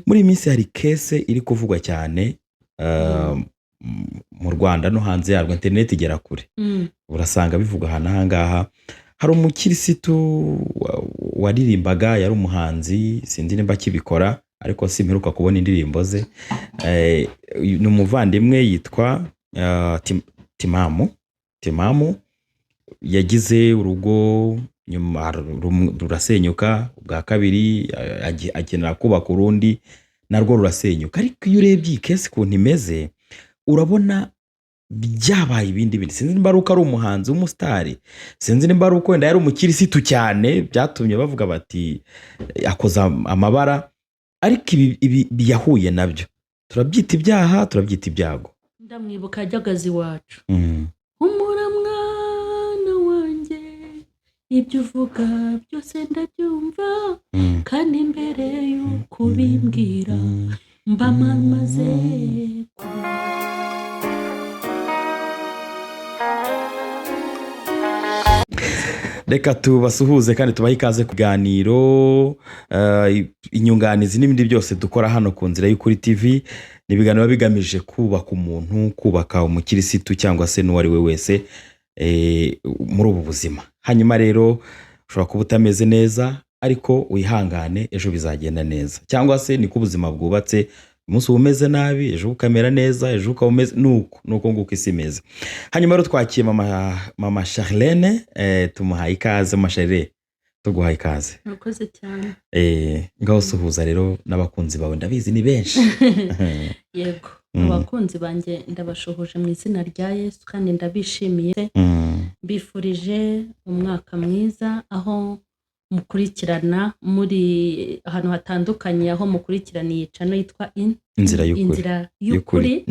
muri iyi minsi hari kese iri kuvugwa cyane mu Rwanda no hanze yarwo, interineti igera kure. Urasanga bivuga aha ngaha. Hari umukirisitu waririmbaga, yari umuhanzi, sinzi nimba akibikora ariko simperuka kubona indirimbo ze. Ni umuvandimwe yitwa Timamu. Yagize urugo, nyuma rurasenyuka, ubwa kabiri akenera kubaka urundi, narwo rurasenyuka. Ariko iyo urebye iyi kesi ukuntu imeze, urabona byabaye ibindi. Sinzi nimba ari uko ari umuhanzi w'umusitari, sinzi nimba ari uko wenda yari umukirisitu cyane byatumye bavuga bati akoza amabara. Ariko ibi yahuye nabyo, turabyita ibyaha, turabyita ibyago. Ndamwibuka ajyagazi wacu. Humura mwana wanjye, ibyo uvuga byose ndabyumva, kandi mbere y'uko ubimbwira mba maze Reka tubasuhuze kandi tubahe ikaze ku kiganiro, inyunganizi n'ibindi byose dukora hano ku Nzira y'Ukuri TV. Ni ibiganiro bigamije kubaka umuntu, kubaka umukirisitu cyangwa se n'uwari we wese muri ubu buzima. Hanyuma rero ushobora kuba utameze neza, ariko wihangane, ejo bizagenda neza. Cyangwa se niko ubuzima bwubatse, umunsi umeze nabi, ejo ukamera neza, ejo ukaba umeze nuko nguko isi imeze. Hanyuma rero twakiye mama Charlene, tumuhaye ikaze. Mama Charlene, tuguhaye ikaze. Murakoze cyane. Ngaho suhuza rero n'abakunzi bawe, ndabizi ni benshi. Yego, abakunzi banjye ndabashuhuje mu izina rya Yesu kandi ndabishimiye. Bifurije umwaka mwiza, aho mukurikirana muri ahantu hatandukanye, aho mukurikiraniye channel yitwa Inzira y'Ukuri.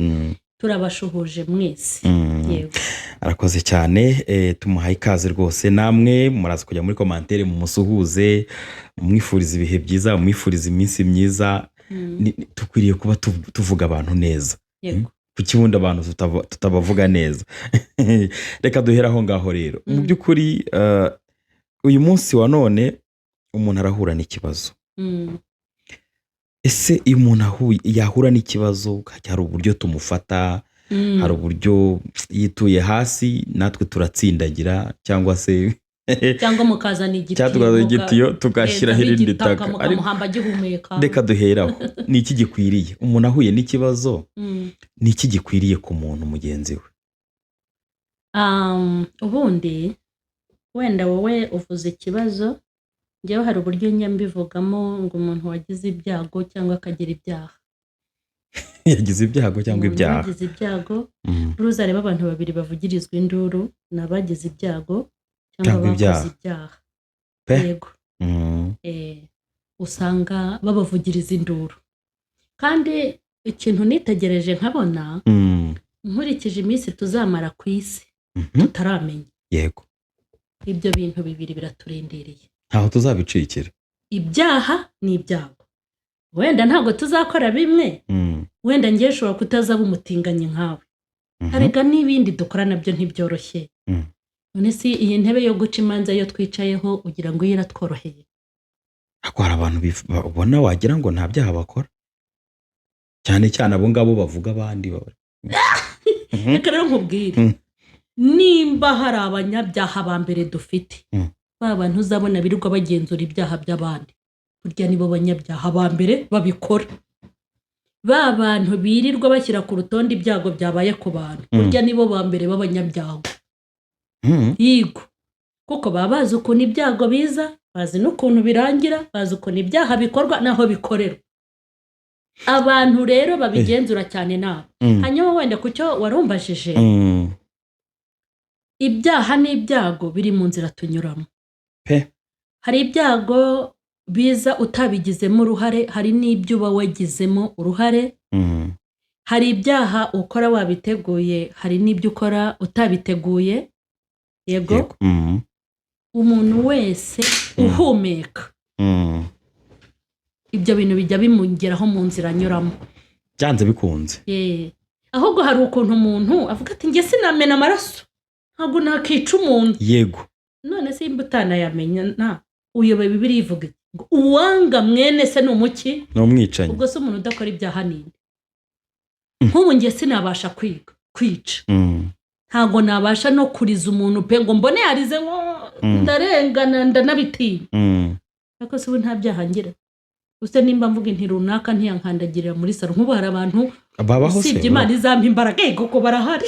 Turabashuhuje mwese. Yego, arakoze cyane. Tumuhaye ikaze rwose. Namwe muraza kujya muri commentaire mu musuhuze, mwifuriza ibihe byiza, mwifuriza iminsi myiza. Tukwiriye kuba tuvuga abantu neza. yego. Kuki wundi abantu tutabavuga neza? Reka duhera aho ngaho rero. Mu by'ukuri uyu munsi wa none umuntu arahura n'ikibazo. Ese iyo umuntu yahura n'ikibazo, hari uburyo tumufata, hari uburyo yituye hasi natwe turatsindagira, cyangwa se cyangwa mukazana igitiyo tugashyiraho irindi taka, mukamuhamba gihumeka. Reka duheraho. Ni iki gikwiriye umuntu ahuye n'ikibazo? Ni iki gikwiriye ku muntu mugenzi we? Ubundi wenda wowe uvuze ikibazo, njyewe hari uburyo njya mbivugamo ngo umuntu wagize ibyago cyangwa akagira ibyaha. Yagize ibyago cyangwa ibyaha? Yagize ibyago. Ruzareba abantu babiri bavugirizwa induru, nabagize ibyago cyangwa bakoze ibyaha. Yego. Usanga babavugiriza induru. Kandi ikintu nitegereje nkabona, nkurikije iminsi tuzamara ku isi tutaramenya. Yego. Ibyo bintu bibiri biraturindiriye. Ntaho tuzabicikira. Ibyaha ni ibyago. Wenda ntabwo tuzakora bimwe, wenda ngiye ushobora kutazaba umutinganyi nkawe. Arega n'ibindi dukora nabyo ntibyoroshye. None si iyi ntebe yo guca imanza yo twicayeho ugira ngo iratworoheye? Ako hari abantu babona wagira ngo nta byaha bakora, cyane cyane abo ngabo bavuga abandi. Reka rero nkubwire, nimba hari abanyabyaha ba mbere dufite, ba bantu uzabona birirwa bagenzura ibyaha by'abandi, burya nibo banyabyaha ba mbere babikora. Ba bantu birirwa bashyira ku rutonde ibyago byabaye ku bantu, burya nibo ba mbere b'abanyabyago. Yego, kuko baba bazi ukuntu ibyago biza, bazi n'ukuntu birangira, bazi ukuntu ibyaha bikorwa naho bikorerwa. Abantu rero babigenzura cyane nabo. Hanyuma wenda kucyo warumbajije, ibyaha n'ibyago biri mu nzira tunyuramo. Hari ibyago biza utabigizemo uruhare, hari n'ibyo uba wagizemo uruhare. Hari ibyaha ukora wabiteguye, hari n'ibyo ukora utabiteguye. Yego. Umuntu wese uhumeka, ibyo bintu bijya bimugeraho mu nzira anyuramo, byanze bikunze. Ahubwo hari ukuntu umuntu avuga ati njye sinamena amaraso, ntabwo nakica umuntu. Yego. None se imba utanayamenya, uyoboye Bibiliya ivuga ngo uwanga mwene se ni umuki, ni umwicanyi. ubwo se umuntu udakora ibyaha ninde? nk'ubu njye sinabasha kwica, ntabwo nabasha no kuriza umuntu pe ngo mbone yarize ngo ndarengana ndanabitinya, ariko se ubu nta byaha ngira. Gusa nimba mvuga inti runaka ntiyankandagirira muri saro, nk'ubu hari abantu usibye Imana izampa imbaraga kuko barahari.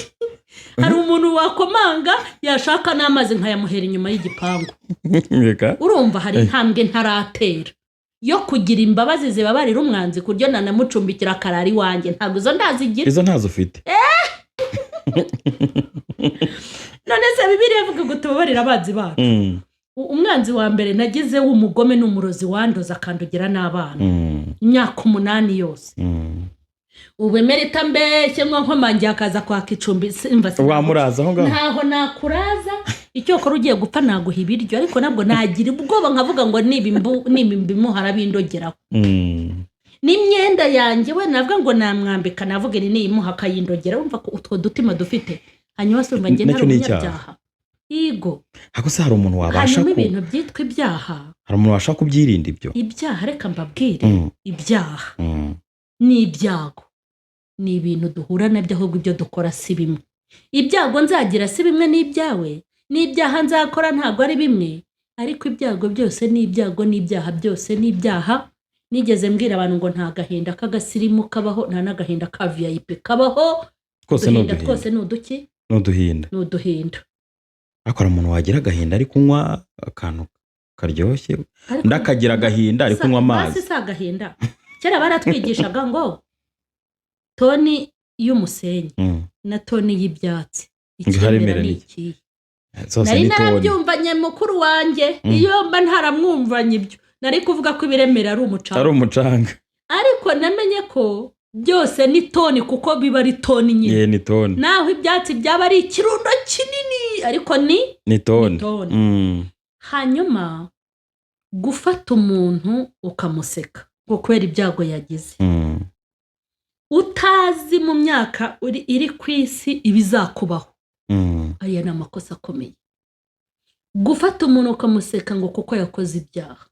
Hari umuntu wakomanga yashaka n'amazi nkayamuhera inyuma y'igipangu. Urumva hari intambwe ntaratera yo kugira imbabazi zibabarira umwanzi kuryo nanamucumbikira akarari wanjye, ntabwo izo ndazigira. Izo ntazo ufite. None se Bibiliya ivuga ngo tubabarira abanzi bacu. Umwanzi wa mbere nagize w'umugome n'umurozi wandoza akandugira n'abana imyaka 8 yose. Ubemerita mbeshye ngo nkomangiye akaza kwaka icumbi simva se wamuraza aho ngaho ntaho nakuraza icyo kora ugiye gupfa naguha ibiryo, ariko nabwo nagira ubwoba nkavuga ngo nimimbimu harabindogeraho. N'imyenda yanjye we navuga ngo namwambika navuga ni niyimuha akayindogera. Urumva ko utwo dutima dufite hanyuma se umva nge ntari umunyabyaha. Igo ako se hari umuntu wabasha ko ibintu byitwa ibyaha, hari umuntu wabasha kubyirinda ibyo ibyaha. Reka mbabwire ibyaha ni ibyago, ni ibintu duhura nabyo, ahubwo ibyo dukora si bimwe. Ibyago nzagira si bimwe n'ibyawe, n'ibyaha nzakora ntabwo ari bimwe, ariko ibyago byose ni ibyago, n'ibyaha byose ni ibyaha. Nigeze mbwira abantu ngo nta gahinda k'agasirimu kabaho, nta n'agahinda ka VIP kabaho, twose twose ni uduki n'uduhinda. Akora umuntu wagira agahinda ari kunywa akantu karyoshye, ndakagira agahinda ari kunywa amazi. Basi si agahinda. Kera baratwigishaga ngo toni y'umusenyi na toni y'ibyatsi ikimera ni iki. Nari narabyumvanye mukuru wanjye, iyo mba ntaramwumvanye ibyo nari kuvuga ko ibiremera ari umucanga. Ariko namenye ko byose ni toni, kuko biba ari toni nyine. Ni toni. Naho ibyatsi byaba ari ikirundo kinini, ariko ni toni. Hanyuma gufata umuntu ukamuseka ngo kwera ibyago yagize, utazi mu myaka iri ku isi ibizakubaho, aya ni amakosa akomeye. Gufata umuntu ukamuseka ngo kuko yakoze ibyaha,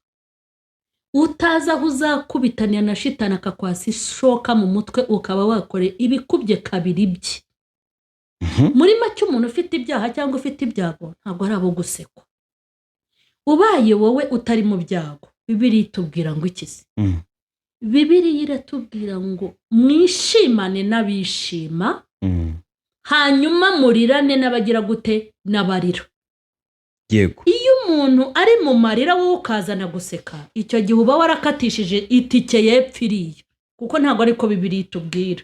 utazi aho uzakubitanya na shitani akakwasa ishoka mu mutwe ukaba wakore ibikubye kabiri bye. Muri make umuntu ufite ibyaha cyangwa ufite ibyago ntabwo ari abo gusekwa. Ubaye wowe utari mu byago, Bibiliya itubwira ngo iki se? Bibiliya iratubwira ngo mwishimane n'abishima, hanyuma murirane n'abagira gute n'abarira. Yego. Iyo umuntu ari mu marira wowe ukazana guseka, icyo gihe uba warakatishije itike yepfiriye, kuko ntabwo ariko Bibiliya itubwira.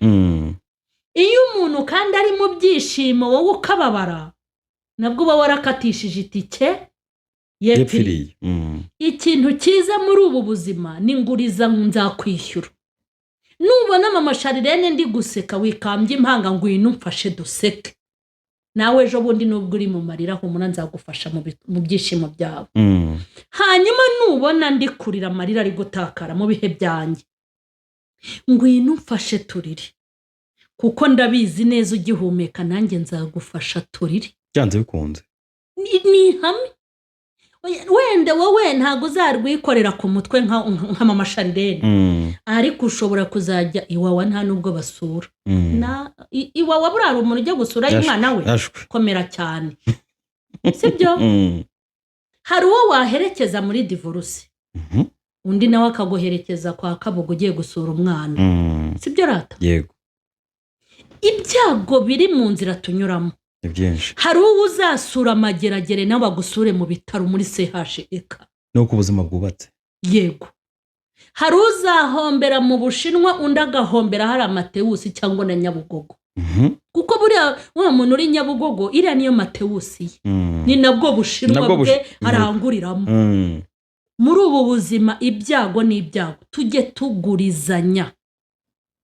Iyo umuntu kandi ari mu byishimo wowe ukababara, nabwo uba warakatishije itike yepfiriye. Ikintu cyiza muri ubu buzima ni nguriza nzakwishyura. Nubona mama Sharirene ndi guseka wikambye impanga ngo mfashe duseke, nawe ejo bundi nubwo uri mu marira humura nzagufasha mu byishimo byawe. Hanyuma nubona ndi kurira amarira ari gutakara mu bihe byanjye, ngwino mfashe turire, kuko ndabizi neza ugihumeka nanjye nzagufasha turire. Byanze bikunze ni hamwe. Wenda wowe ntago uzarwikorera ku mutwe nka mama Sharirene, ariko ushobora kuzajya iwawa nta nubwo basura. Iwawa burara umuntu ujya gusura y'umwana we komera cyane, sibyo? Hari uwo waherekeza muri divorce, undi nawe akaguherekeza kwa Kabuga ugiye gusura umwana, sibyo rata? Yego. Ibyago biri mu nzira tunyuramo byinshi. Hari uwo uzasura amageragere nawe agusure mu bitaro muri CHUK, nuko ubuzima bwubatse. Yego. Hari uzahombera mu Bushinwa, undi agahombera hari Matewusi cyangwa na Nyabugogo. Kuko buriya wa muntu uri Nyabugogo iriya niyo Matewusi, ni nabwo Bushinwa bwe aranguriramo. Muri ubu buzima ibyago n'ibyago tujye tugurizanya.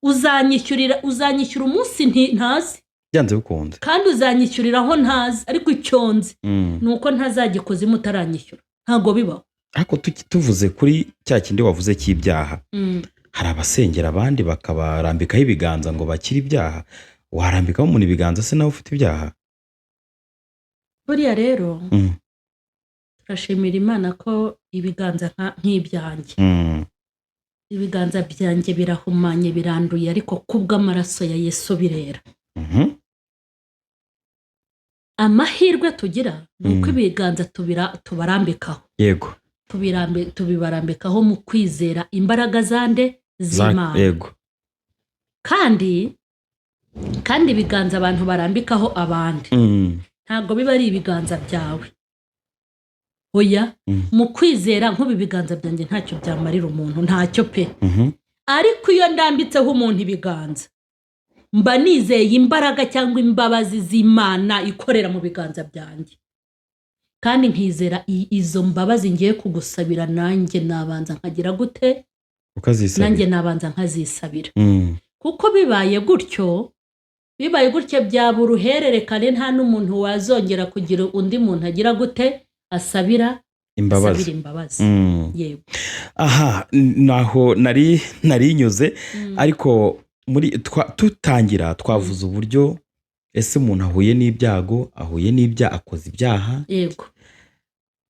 Uzanyishyura umunsi ntazi, byanze bikunze, kandi uzanyishyuriraho ntazi, ariko icyo nzi nuko ntazagikoze mutaranyishyura, ntago bibaho. Ariko tuvuze kuri cya kindi wavuze cy'ibyaha, hari abasengera abandi bakabarambikaho ibiganza ngo bakire ibyaha. Warambikaho umuntu ibiganza se nawe ufite ibyaha? Buriya rero turashimira Imana ko ibiganza nk'ibyanjye ibiganza byanjye birahumanye biranduye ariko kubw'amaraso ya Yesu birera. Amahirwe tugira ni uko ibiganza tubarambikaho, yego, tubibarambikaho mu kwizera imbaraga zande z'Imana. yego, kandi ibiganza abantu barambikaho abandi ntabwo biba ari ibiganza byawe. Oya, mu kwizera nk'ubu ibiganza byanjye ntacyo byamarira umuntu, ntacyo pe. Ariko iyo ndambitseho umuntu ibiganza mba nizeye imbaraga cyangwa imbabazi z'Imana ikorera mu biganza byanjye, kandi nkizera izo mbabazi ngiye kugusabira nanjye nabanza nkagira gute, nanjye nabanza nkazisabira. Kuko bibaye gutyo byaba uruhererekane, nta n'umuntu wazongera kugira undi muntu agira gute asabira imbabazi. Yego. Aha, naho nari nyuze, ariko tutangira twavuze uburyo ese umuntu ahuye n'ibyago, akoze ibyaha, yego,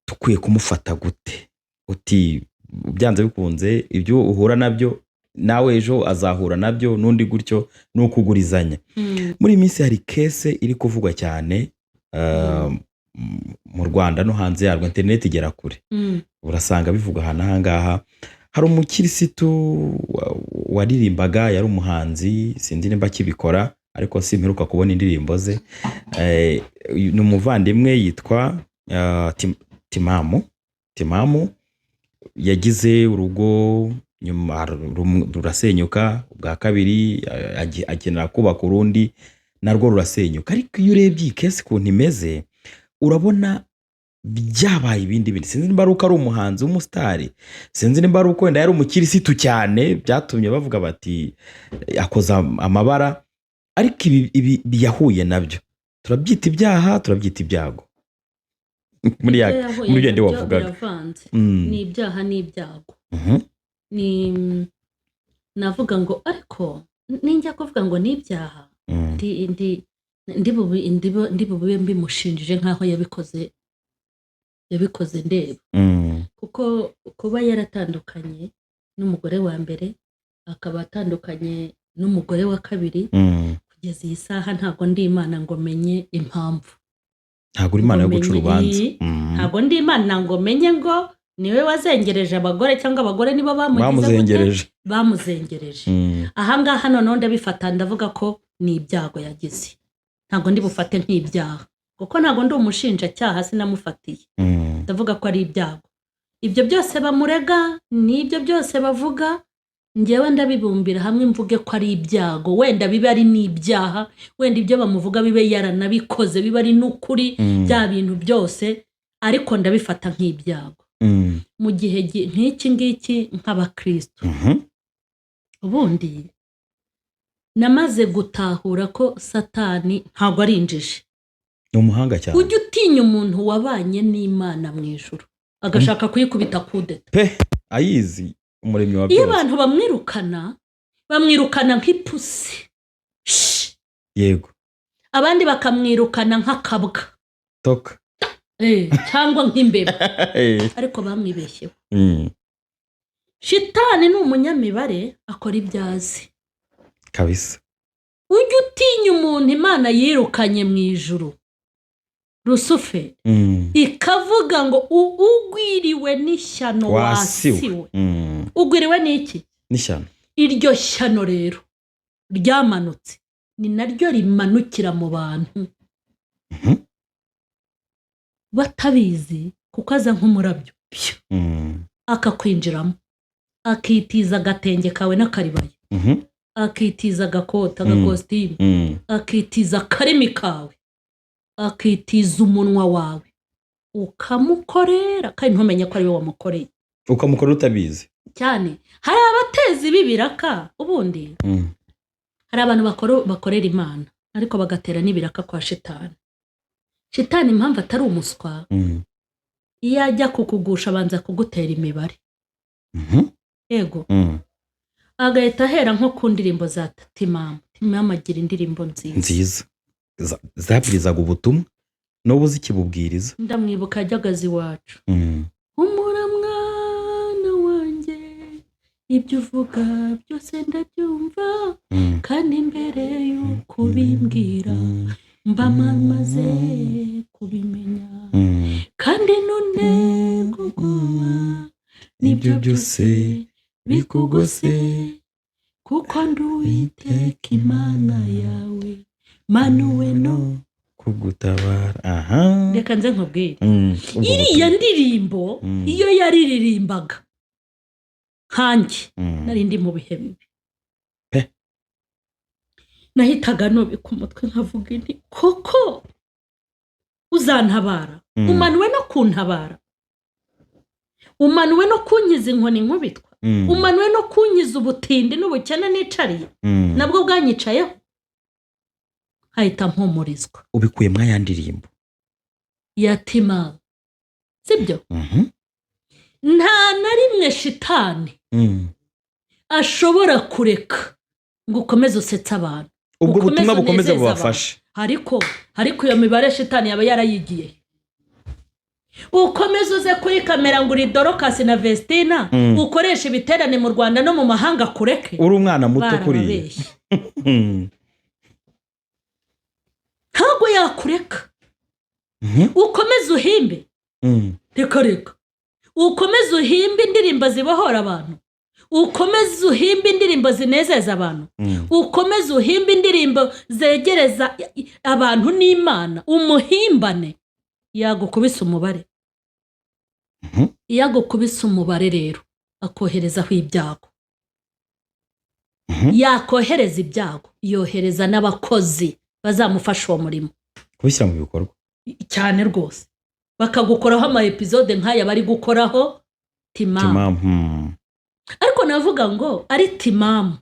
tukwiye kumufata gute? Uti byanze bikunze ibyo uhura nabyo nawe ejo azahura nabyo n'undi, gutyo ni ukugurizanya. Muri iyi minsi hari kese iri kuvugwa cyane mu Rwanda no hanze yarwo, interineti igera kure, urasanga bivuga ahangaha. Hari umukirisitu waririmbaga, yari umuhanzi, sinzi nimba akibikora ariko simperuka kubona indirimbo ze. Ni umuvandimwe yitwa Timamu, yagize urugo, nyuma rurasenyuka, ubwa kabiri akenera kubaka urundi, narwo rurasenyuka. Ariko iyo urebye iyi kesi ukuntu imeze, urabona byabaye ibindi bintu. Sinzi nimba ari uko ari umuhanzi w'umusitari, sinzi nimba ari uko wenda yari umukirisitu cyane byatumye bavuga bati akoza amabara, ariko ibi yahuye nabyo turabyita ibyaha, turabyita ibyago. muri byo ndi wavugaga ni ibyaha n'ibyago. Navuga ngo ariko ninjya kuvuga ngo ni ibyaha, ndi bube mbimushinjije nk'aho yabikoze ndeba. Kuko kuba yaratandukanye n'umugore wa mbere, akaba atandukanye n'umugore wa kabiri, kugeza iyi saha ntabwo ndi Imana ngo menye impamvu. Ntabwo uri Imana yo guca urubanza. Ntabwo ndi Imana ngo menye ngo niwe wazengereje abagore cyangwa abagore nibo bamuzengereje. Ahangaha noneho ndabifata, ndavuga ko ni ibyago yagize. Ntabwo ndi bufate nk'ibyaha, kuko ntabwo ndi umushinjacyaha, sinamufatiye. Ndavuga ko ari ibyago. Ibyo byose bamurega, n'ibyo byose bavuga, njyewe ndabibumbira hamwe mvuge ko ari ibyago. Wenda bibe ari n'ibyaha, wenda ibyo bamuvuga bibe yaranabikoze, bibe ari n'ukuri, bya bintu byose, ariko ndabifata nk'ibyago. Mu gihe nk'iki ngiki nk'abakristo, ubundi namaze gutahura ko Satani ntabwo ari injiji, ni umuhanga cyane. ujya utinya umuntu wabanye n'Imana mu ijuru agashaka kuyikubita kudeta pe, ayizi umuremyi wa byose. Iyo abantu bamwirukana nk'ipusi, yego, abandi bakamwirukana nk'akabwa, toka, cyangwa nk'imbeba, ariko bamwibeshyeho. Shitani ni umunyamibare, akora ibyazi kabisa. Ujya utinya umuntu Imana yirukanye mu ijuru, Rusuferi, ikavuga ngo ugwiriwe n'ishyano wasiwe. Ugwiriwe n'iki? N'ishyano. Iryo shyano rero ryamanutse ni naryo rimanukira mu bantu batabizi, kuko aza nk'umurabyo akakwinjiramo, akitiza agatenge kawe n'akaribaye, akitiza agakota, agakositimu, akitiza akarimi kawe, akitiza umunwa wawe, ukamukorera kandi ntumenye ko ari we wamukoreye, ukamukorera utabizi cyane. Hari abatezi b'ibiraka, ubundi hari abantu bakorera Imana ariko bagatera n'ibiraka kwa Shitani. Shitani impamvu atari umuswa, iyo ajya kukugusha abanza kugutera imibare, yego, agahita ahera nko ku ndirimbo za Timamu agira indirimbo nziza zabwirizaga ubutumwa, n'ubu uzi ikibubwiriza. ndamwibuka yajyagaze iwacu. humura mwana wanjye ibyo uvuga byose ndabyumva kandi mbere y'uko ubimbwira mba maze kubimenya kandi none kuguha nibyo byose bikugose kuko ndi Uwiteka Imana yawe manuwe no kugutabara. reka nze nkubwire iriya ndirimbo iyo yariririmbaga nkanjye nari ndi mu bihe bibi nahitaga nubika umutwe nkavuga nti koko uzantabara umanuwe no kuntabara umanuwe no kunkiza inkoni nkubitwa umanuwe no kunkiza ubutindi n'ubukene nicariye nabwo bwanyicayeho hahita mpumurizwa. ubikuye mwa ya ndirimbo ya Timam sibyo nta na rimwe shitani ashobora kureka ngo ukomeze usetse abantu ubwo butumwa bukomeze bubafashe. ariko iyo mibare shitani yaba yarayigiye ukomeze uze kuri kamera ngo uri Dorcas na Vestina ukoresha ibiterane mu Rwanda no mu mahanga kureke uri umwana muto kuriya ntabwo yakureka ukomeze uhimbe reka ukomeze uhimbe indirimbo zibohora abantu ukomeze uhimbe indirimbo zinezeza abantu ukomeze uhimbe indirimbo zegereza abantu n'Imana umuhimbane yagukubise umubare yagukubise umubare rero akoherezaho ibyago yakohereza ibyago yohereza n'abakozi bazamufasha uwo murimo kubishyira mu bikorwa cyane rwose bakagukoraho ama episode nk'aya bari gukoraho Timam. ariko navuga ngo ari Timam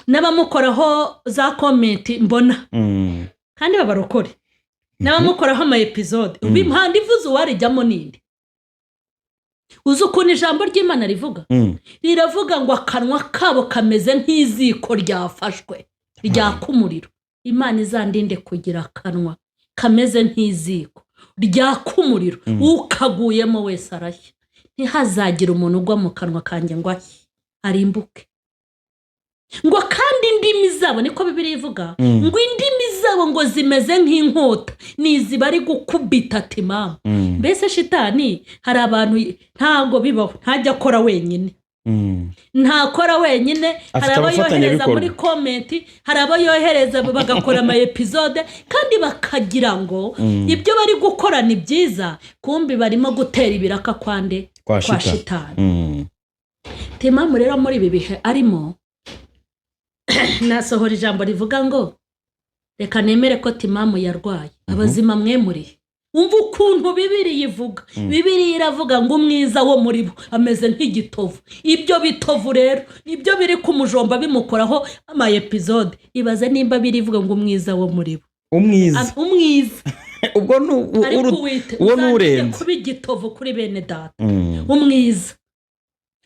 n'abamukoraho za comment mbona kandi babarokore n'abamukoraho ama episode impanda ivuze uwarijyamo ninde uzi ukuntu ijambo ry'Imana rivuga riravuga ngo akanwa kabo kameze nk'iziko ryafashwe ryaka umuriro. Imana izandinde kugira akanwa kameze nk'iziko ryaka umuriro ukaguyemo wese arashya ntihazagira umuntu ugwa mu kanwa kanjye ngo arimbuke ngo kandi indimi zabo niko Bibiliya ivuga ngo indimi zabo ngo zimeze nk'inkota nizi bari gukubita Timam. mbese shitani hari abantu ntago bibaho ntajya akora wenyine ntakora wenyine hari abo yohereza muri comment hari abo yohereza bagakora ama episode kandi bakagira ngo ibyo bari gukora ni byiza kumbi barimo gutera ibiraka kwande kwa shitani. Timam rero muri ibi bihe arimo nasohora ijambo rivuga ngo reka nemere ko Timam yarwaye abazima mwemuriye. umva ukuntu Bibiliya ivuga Bibiliya iravuga ngo umwiza wo muri bo ameze nk'igitovu. ibyo bitovu rero ibyo biri kumujomba bimukoraho ama episode ibaze nimba birivuga ngo umwiza wo muri bo umwiza ubwo uwo nurenze kuba igitovu kuri bene data umwiza.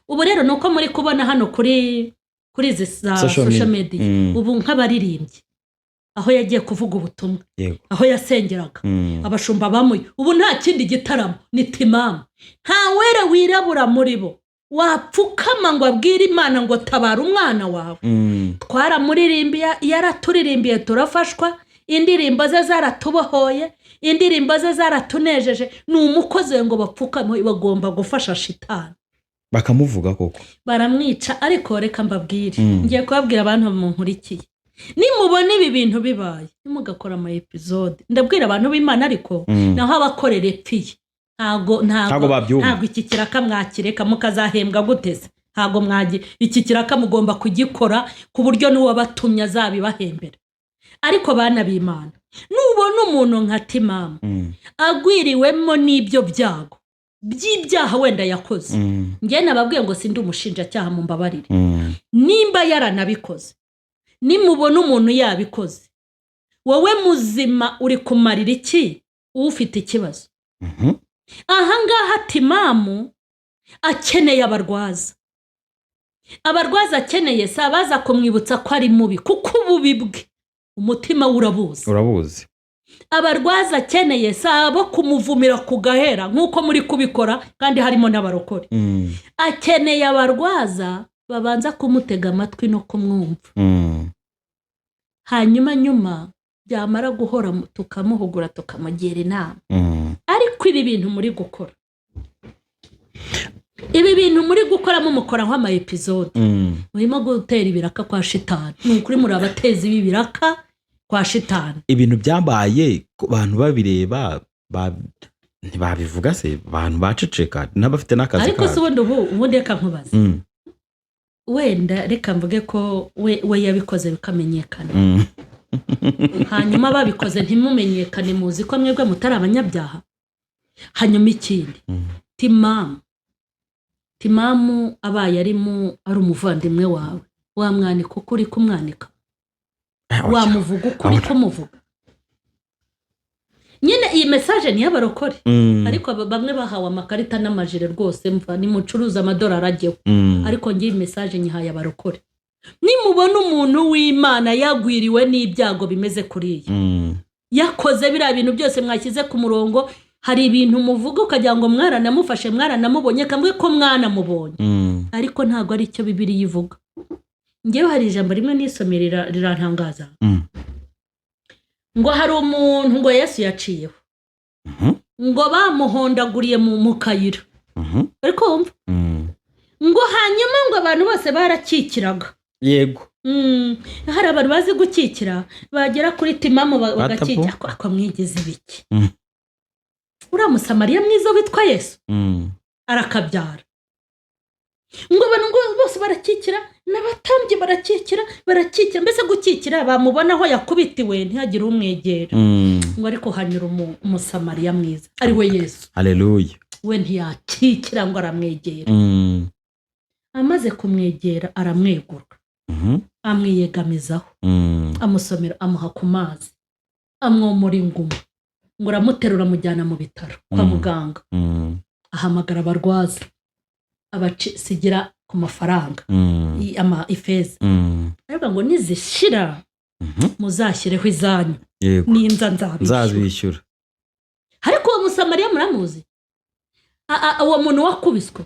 ubu rero nuko muri kubona hano kuri izi social media ubu nk'abaririmbyi aho yagiye kuvuga ubutumwa aho yasengeraga abashumba bamuye ubu nta kindi gitaramo ni Timam. nta wera wirabura muri bo wapfukama ngo abwire Imana ngo tabara umwana wawe. twaramuririmbiye yaraturirimbiye turafashwa indirimbo ze zaratubohoye indirimbo ze zaratunejeje ni umukozi ngo bapfukame bagomba gufasha shitani bakamuvuga koko baramwica. ariko reka mbabwire ngiye kubabwira abantu bamunkurikiye nimubona ibi bintu bibaye nimugakora ama episode ndabwira abantu b'Imana ariko naho abakorera epfiye ntago iki kiraka mwakireka mukazahembwa guteze ntago mwagiye iki kiraka mugomba kugikora ku buryo n'uwabatumye azabibahembera. ariko bana b'Imana nubona umuntu nka Timam agwiriwemo n'ibyo byago by'ibyaha wenda yakoze ngiye nababwiye ngo sindi umushinjacyaha mu mbabarire nimba yaranabikoze nimubona umuntu yabikoze wowe muzima uri kumarira iki ufite ikibazo. ahangaha Timam akeneye abarwaza akeneye sabaza kumwibutsa ko ari mubi kuko ububi bwe umutima urabuzi abarwaza akeneye sabo kumuvumira ku gahera nk'uko muri kubikora kandi harimo n'abarokore. Akeneye abarwaza babanza kumutega amatwi no kumwumva. Hanyuma nyuma byamara guhora tukamuhugura tukamugira inama. Ariko ibi bintu muri gukora, ibi bintu muri gukoramo mukora nk'ama episode, murimo gutera ibiraka kwa shitani. Ni ukuri muri abatezi b'ibiraka kwa shitani. Ibintu byambaye abantu babireba ntibabivuga se, abantu baceceka n'abafite n'akazi ariko se ubundi reka nkubaze, wenda reka mvuge ko we yabikoze bikamenyekana, hanyuma babikoze ntimumenyekane, muzi ko mwebwe mutari abanyabyaha. Hanyuma ikindi, timamu abaye ari umuvandimwe wawe, wamwanika ukuri kumwanika, wamuvuga ukuri kumuvuga. Nyine iyi message ni y'abarokore, ariko bamwe bahawe amakarita n'amajire rwose, mva ni mucuruza amadolari ajyeho, ariko ngiye message nyihaye abarokore. Nimubona umuntu w'Imana yagwiriwe n'ibyago bimeze kuriya, yakoze biriya bintu byose mwashyize ku murongo, hari ibintu muvuga ukagira ngo mwaranamufashe mwaranamubonye, kamwe ko mwanamubonye, ariko ntabwo ari cyo Bibiliya ivuga. Ngewe hari ijambo rimwe nisomera rirantangaza, ngo hari umuntu ngo Yesu yaciyeho, ngo bamuhondaguriye mu kayira, ariko wumva, ngo hanyuma ngo abantu bose barakikiraga. Yego, hari abantu bazi gukikira, bagera kuri timamu bagakikira. Ako mwigeze ibiki? Uriya Musamariya mwiza witwa Yesu arakabyara, ngo abantu bose barakikira, n'abatambyi barakikira, mbese gukikira bamubona aho yakubitiwe ntihagire umwegera. Ngo ariko hanyura Umusamariya mwiza ari we Yesu, haleluya, we ntiyakikira ngo aramwegera. Amaze kumwegera aramwegura, amwiyegamizaho, amusomera, amuha ku mazi, amwomora inguma, ngo aramuterura amujyana mu bitaro kwa muganga. Ahamagara abarwaza, abasigira ku mafaranga, ifeza, ariko ngo nizishira muzashyireho izanyu, ninza nzabishyura. Ariko uwo Musamariya muramuzi, uwo muntu wakubiswe,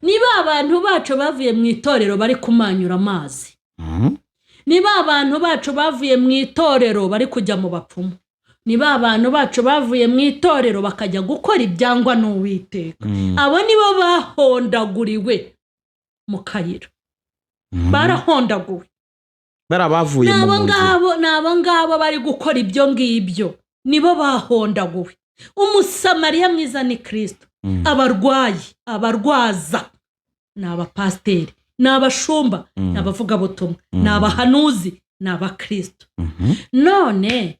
niba abantu bacu bavuye mu itorero bari kumanyura amazi, niba abantu bacu bavuye mu itorero bari kujya mu bapfumu, niba abantu bacu bavuye mu itorero bakajya gukora ibyangwa n'Uwiteka, abo nibo bahondaguriwe mu kayira, barahondaguwe. Barabavuye mu nzu, nabo ngabo bari gukora ibyo ngibyo, nibo bahondaguwe. Umusamariya mwiza ni Kristo. Abarwayi, abarwaza, ni abapasiteri, ni abashumba, ni abavugabutumwa, ni abahanuzi, ni abakristo. None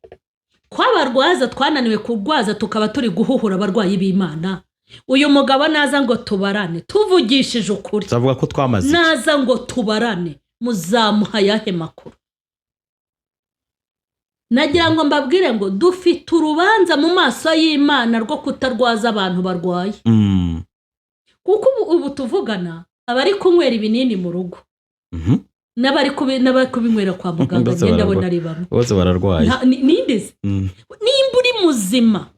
ko abarwaza twananiwe kurwaza tukaba turi guhuhura abarwayi b'Imana, uyu mugabo naza ngo tubarane, tuvugishije ukuri, tuvuga ko twamaze, naza ngo tubarane, muzamuha yahe makuru? Nagira ngo mbabwire ngo dufite urubanza mu maso y'Imana rwo kutarwaza abantu barwaye. Kuko ubu tuvugana abari kunywera ibinini mu rugo, n'abari kubinywera kwa muganga, ngenda bona ari bamwe, bose bararwaye. Nindeze, nimba uri muzima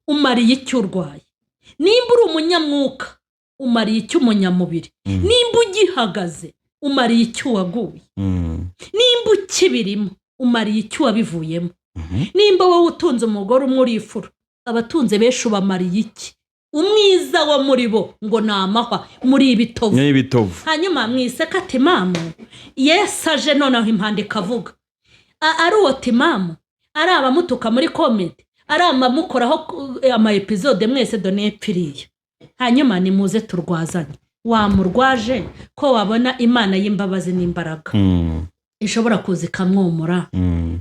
umariye icyo urwaye, nimba uri umunyamwuka umariye icyo umunyamubiri, nimba ugihagaze umariye icyo waguye, nimba ukibirimo umariye icyo wabivuyemo, nimba wowe utunze umugore umwe urifura, abatunze benshi ubamariye iki? Umwiza wo muri bo ngo namahwa muri ibitovu. Hanyuma mwiseka timamu, Yesu aje noneho impande ikavuga, ari uwo timamu, ari abamutuka muri comment, ari abamukoraho ama episode mwese done piriye. Hanyuma nimuze turwazanye, wamurwaje ko wabona Imana y'imbabazi n'imbaraga ishobora kuza ikamwomora,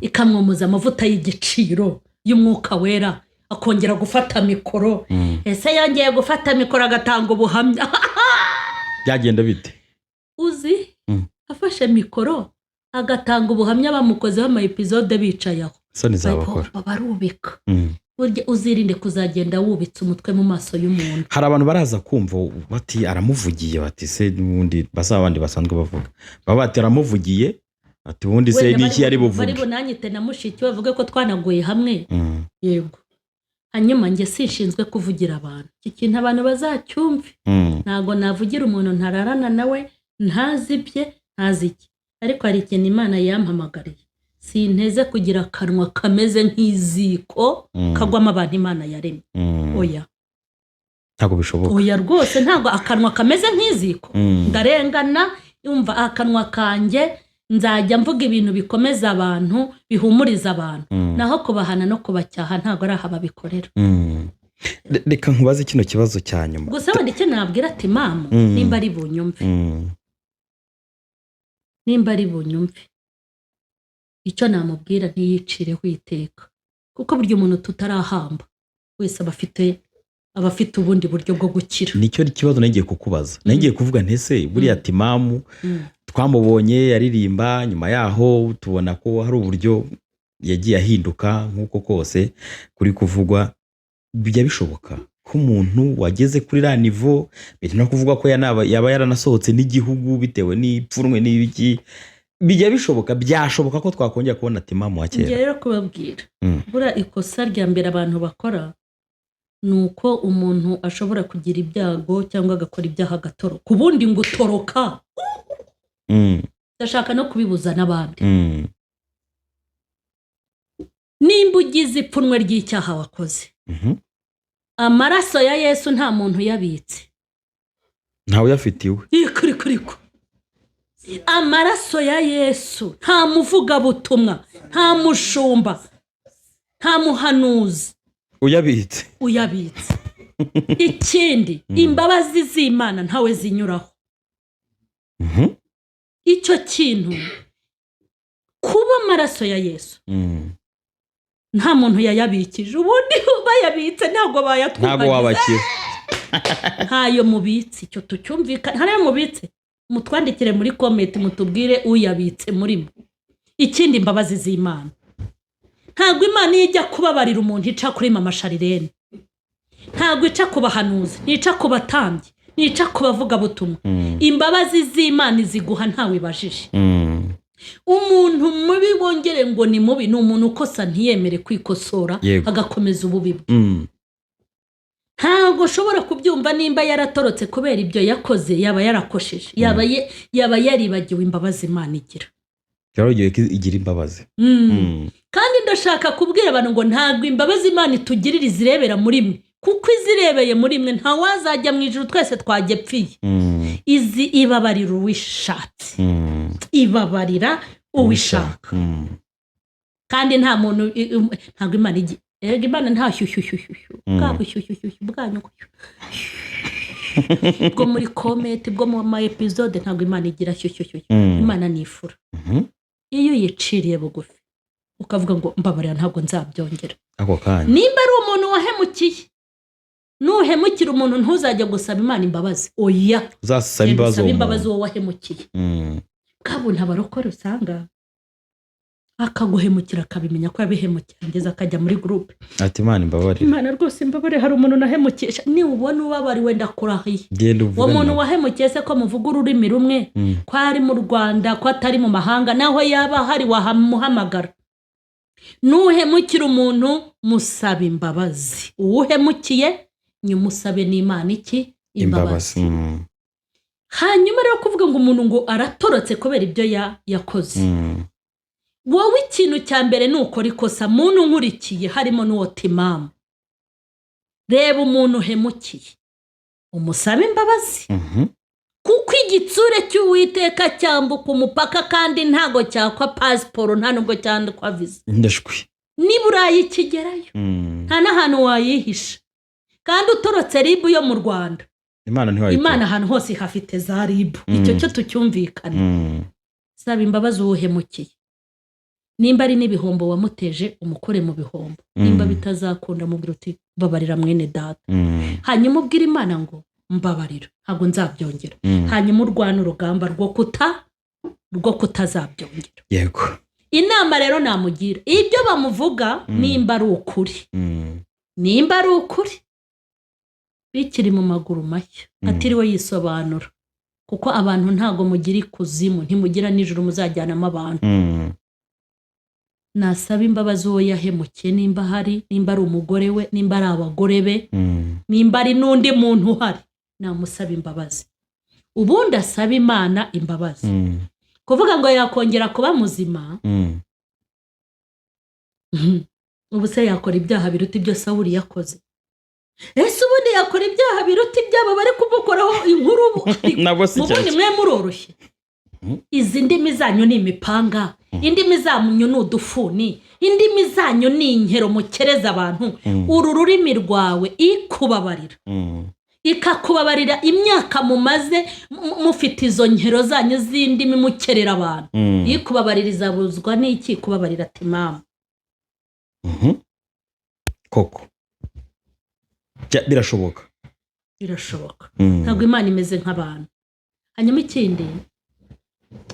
ikamwomoza amavuta y'igiciro y'umwuka wera, akongera gufata mikoro. Ese yongeye gufata mikoro agatanga ubuhamya, byagenda bite? Uzi, afashe mikoro agatanga ubuhamya bamukozeho ama episode bicayeho, soni zabakora, barubika. Uzirinde kuzagenda wubitse umutwe mu maso y'umuntu. Hari abantu baraza kumva bati aramuvugiye, bati se n'ubundi basaba abandi basanzwe bavuga, baba bati aramuvugiye, ati ubundi se n'iki yari buvuge bari bunanyite na mushiki we bavuge ko twanaguye hamwe yego hanyuma njye sinshinzwe kuvugira abantu iki kintu abantu bazacyumve ntabwo navugira umuntu ntararana nawe ntazibye ntaziki ariko hari ikintu Imana yampamagariye sinteze kugira akanwa kameze nk'iziko kagwamo abantu Imana yaremye oya ntabwo bishoboka oya rwose ntabwo akanwa kameze nk'iziko ndarengana yumva akanwa kanjye nzajya mvuga ibintu bikomeza abantu bihumuriza abantu naho kubahana no kubacyaha ntabwo ari aha babikorera reka nkubaze kino kibazo cya nyuma gusa wenda icyo nabwira ati mamu nimba ari bunyumve nimba ari bunyumve icyo namubwira ntiyicireho iteka kuko burya umuntu tutarahamba wese aba afite ubundi buryo bwo gukira nicyo kibazo nagiye kukubaza nagiye kuvuga ntese buriya ati mamu twamubonye aririmba nyuma yaho tubona ko hari uburyo yagiye ahinduka nk'uko kose kuri kuvugwa bijya bishoboka ko umuntu wageze kuri ra nivo bita no kuvuga ko yaba yaranasohotse n'igihugu bitewe n'ipfunwe n'ibiki bijya bishoboka byashoboka ko twakongera kubona ati mamu wa kera rero kubabwira bura ikosa rya mbere abantu bakora ni uko umuntu ashobora kugira ibyago cyangwa agakora ibyaha agatoroka ubundi ngo utoroka ndashaka no kubibuza n'abandi nimba ugize ipfunwe ry'icyaha wakoze amaraso ya Yesu nta muntu uyabitse ntawe uyafitiwe kuriko amaraso ya Yesu nta muvugabutumwa nta mushumba nta muhanuzi uyabitse ikindi imbabazi z'Imana ntawe zinyuraho icyo kintu kuba amaraso ya Yesu nta muntu yayabikije ubundi bayabitse ntabwo bayatwubagiza ntabwo wabakira ntayo mubitse icyo tucyumvikana hariya mubitse mutwandikire muri comment mutubwire uyabitse murimo ikindi imbabazi z'Imana ntabwo Imana ijya kubabarira umuntu ica kuri mama Sharirene ntabwo ica kubahanuza nica kubatambye nica kubavuga butumwa imbabazi z'Imana iziguha ntawe bajije umuntu mubi bongere ngo ni mubi ni umuntu ukosa ntiyemere kwikosora agakomeza ububi bwe ntabwo ushobora kubyumva nimba yaratorotse kubera ibyo yakoze yaba yarakosheje yaba yaribagiwe imbabazi Imana igira yaragiye igira imbabazi kandi ndashaka kubwira abantu ngo ntabwo imbabazi Imana itugirira izirebera muri mwe kuko izirebeye muri mwe nta wazajya mu ijuru twese twagepfiye izi ibabarira uwishatse ibabarira uwishaka kandi nta muntu ntabwo Imana Imana nta shyushyushyushyu bwabushyushyushyu bwanyu bwo muri comment bwo mu ma episode ntabwo Imana igira shyushyushyushyu Imana nifura iyo yiciriye bugufi ukavuga ngo mbabarira ntabwo nzabyongera ako kanya nimba ari umuntu wahemukiye nuhemukira umuntu ntuzajya gusaba Imana imbabazi oya uzasaba imbabazi wowe wahemukiye kabona abarokore usanga akaguhemukira akabimenya ko yabihemukira ngeze akajya muri groupe ati Imana imbabarire Imana rwose imbabarire hari umuntu nahemukisha ni ubona ubabariwe ndakurahiye uwo muntu wahemukiye se ko muvuga ururimi rumwe ko ari mu Rwanda ko atari mu mahanga naho yaba hari wahamuhamagara nuhemukira umuntu musaba imbabazi uwuhemukiye nyumusabe n'Imana iki imbabazi hanyuma rero kuvuga ngo umuntu ngo aratorotse kubera ibyo yakoze wowe ikintu cya mbere ni ukora ikosa muntu nkurikiye harimo n'uwo timamu reba umuntu uhemukiye umusabe imbabazi kuko igitsure cy'Uwiteka cyambuka umupaka kandi ntago cyakwa pasiporo nta nubwo cyandikwa viza ndashwi niba urayikigerayo nta n'ahantu wayihisha kandi utorotse ribu yo mu Rwanda Imana ahantu hose hafite za ribu icyo cyo tucyumvikana saba imbabazi uwuhemukiye nimba ari n'ibihombo wamuteje umukore mu bihombo nimba bitazakunda mubwira uti babarira mwene data hanyuma ubwira Imana ngo mbabarira ntabwo nzabyongera hanyuma urwana urugamba rwo kutazabyongera yego inama rero namugira ibyo bamuvuga nimba ari ukuri bikiri mu maguru mashya atiriwe yisobanura kuko abantu ntago mugira ikuzimu, ntimugira n'ijuru muzajyanamo abantu. Nasaba imbabazi uwo yahemukiye, nimba hari, nimba ari umugore we, nimba ari abagore be, nimba ari n'undi muntu uhari, namusaba imbabazi. Ubundi asaba Imana imbabazi. Kuvuga ngo yakongera kuba muzima, ubu se yakora ibyaha biruta ibyo Sawuli yakoze? Ese ubundi yakora ibyaha biruta ibyabo bari kumukoraho inkuru? Mubundi mwe muroroshye. Izi ndimi zanyu ni imipanga, indimi zanyu ni udufuni, indimi zanyu ni inkero mukereza abantu. Uru rurimi rwawe ikubabarira, ikakubabarira imyaka mumaze mufite izo nkero zanyu z'indimi mukerera abantu. Ikubabarira izabuzwa n'iki? Kubabarira ati mama. Koko birashoboka, birashoboka. Ntabwo Imana imeze nk'abantu. Hanyuma ikindi,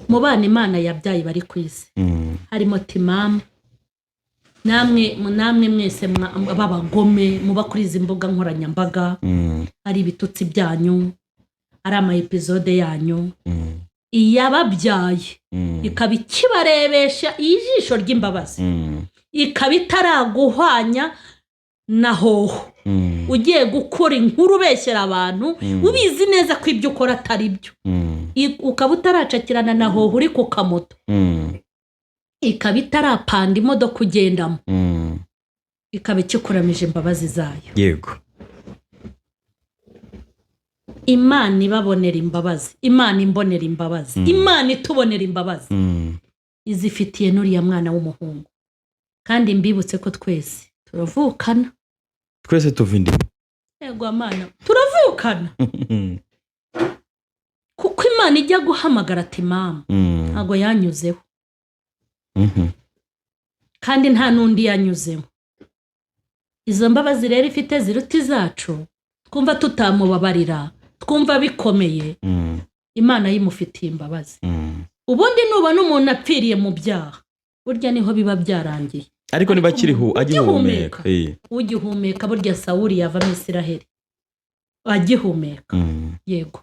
mu bana Imana yabyaye bari ku isi harimo Timama. Namwe mwese b'abagome muba kuri izi mbuga nkoranyambaga, ari ibitutsi byanyu, ari ama episode yanyu, iyababyaye ikaba ikibarebesha ijisho ry'imbabazi, ikaba itaraguhwanya na hoho. Ugiye gukora inkuru ubeshyera abantu, ubizi neza ko ibyo ukora atari byo, ukaba utaracakirana na hoho uri ku kamoto, ikaba itarapanda imodoka ugendamo, ikaba ikikuramije imbabazi zayo. Yego. Imana ibabonera imbabazi, Imana imbonera imbabazi, Imana itubonera imbabazi, izifitiye n'uriya mwana w'umuhungu. Kandi mbibutse ko twese turavukana, twese tuva indimi. Yego Imana, turavukana. Kuko Imana ijya guhamagara ati mama, ntago yanyuzeho, kandi nta n'undi yanyuzemo. Izo mbabazi rero ifite ziruta izacu, twumva tutamubabarira, twumva bikomeye, Imana yimufitiye imbabazi. Ubundi nubona umuntu apfiriye mu byaha, burya niho biba byarangiye. Ariko niba kiriho agihumeka, ugihumeka, burya Sawuli yavamo Isiraheli agihumeka. Yego.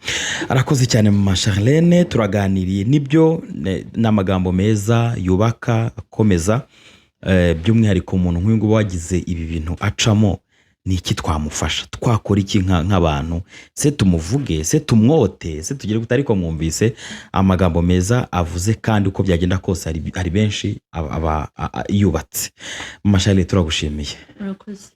Arakoze cyane mama Charlene, turaganiriye nibyo n'amagambo meza yubaka akomeza, by'umwihariko umuntu nk'uyu nguyu wagize ibi bintu acamo, ni iki twamufasha? Twakora iki nk'abantu? Se tumuvuge, se tumwote, se tugire gute? Ariko mwumvise amagambo meza avuze, kandi uko byagenda kose hari benshi aba yubatse. Mama Charlene, turagushimiye. Urakoze.